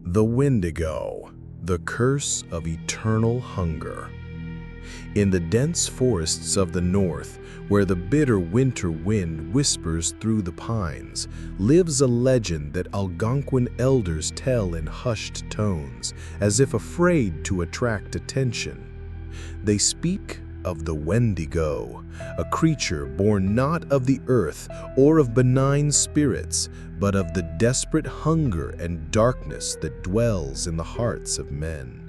The Wendigo, the curse of eternal hunger. In the dense forests of the north, where the bitter winter wind whispers through the pines, lives a legend that Algonquin elders tell in hushed tones, as if afraid to attract attention. They speak of the Wendigo, a creature born not of the earth or of benign spirits, but of the desperate hunger and darkness that dwells in the hearts of men.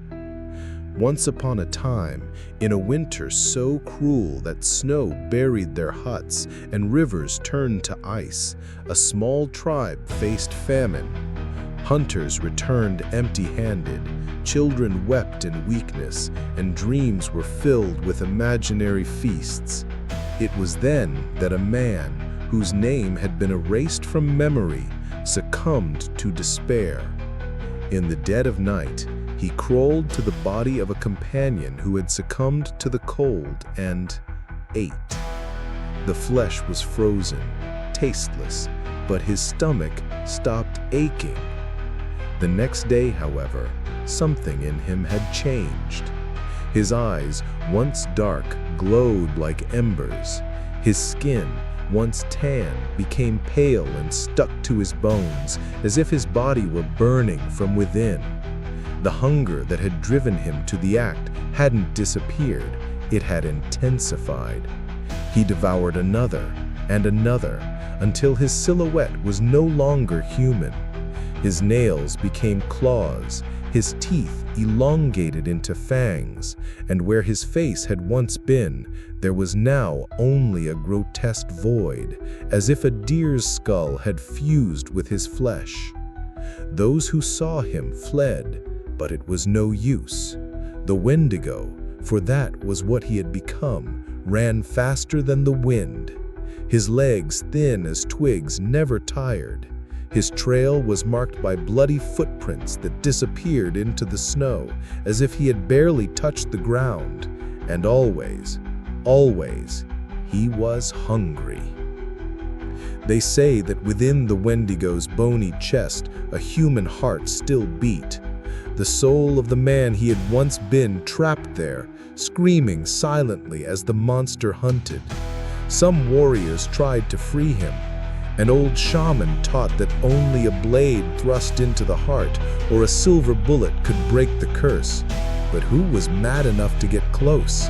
Once upon a time, in a winter so cruel that snow buried their huts and rivers turned to ice, a small tribe faced famine. Hunters returned empty-handed, children wept in weakness, and dreams were filled with imaginary feasts. It was then that a man, whose name had been erased from memory, succumbed to despair. In the dead of night, he crawled to the body of a companion who had succumbed to the cold and ate. The flesh was frozen, tasteless, but his stomach stopped aching. The next day, however, something in him had changed. His eyes, once dark, glowed like embers. His skin, once tan, became pale and stuck to his bones, as if his body were burning from within. The hunger that had driven him to the act hadn't disappeared, it had intensified. He devoured another and another, until his silhouette was no longer human. His nails became claws, his teeth elongated into fangs, and where his face had once been, there was now only a grotesque void, as if a deer's skull had fused with his flesh. Those who saw him fled, but it was no use. The Wendigo, for that was what he had become, ran faster than the wind. His legs, thin as twigs, never tired. His trail was marked by bloody footprints that disappeared into the snow, as if he had barely touched the ground. And always, always, he was hungry. They say that within the Wendigo's bony chest, a human heart still beat. The soul of the man he had once been trapped there, screaming silently as the monster hunted. Some warriors tried to free him. An old shaman taught that only a blade thrust into the heart or a silver bullet could break the curse. But who was mad enough to get close?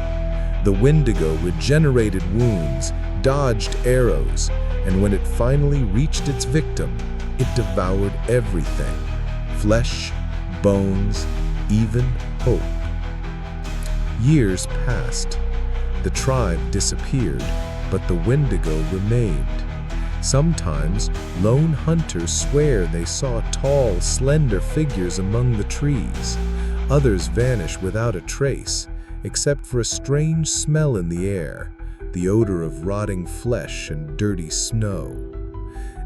The Wendigo regenerated wounds, dodged arrows, and when it finally reached its victim, it devoured everything: flesh, bones, even hope. Years passed. The tribe disappeared, but the Wendigo remained. Sometimes, lone hunters swear they saw tall, slender figures among the trees. Others vanish without a trace, except for a strange smell in the air, the odor of rotting flesh and dirty snow.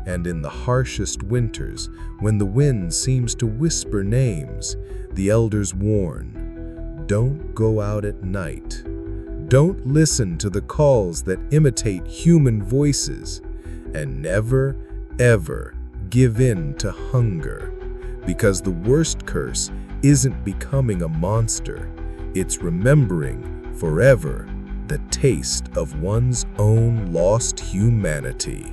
And in the harshest winters, when the wind seems to whisper names, the elders warn: don't go out at night. Don't listen to the calls that imitate human voices. And never, ever give in to hunger, because the worst curse isn't becoming a monster, it's remembering forever the taste of one's own lost humanity.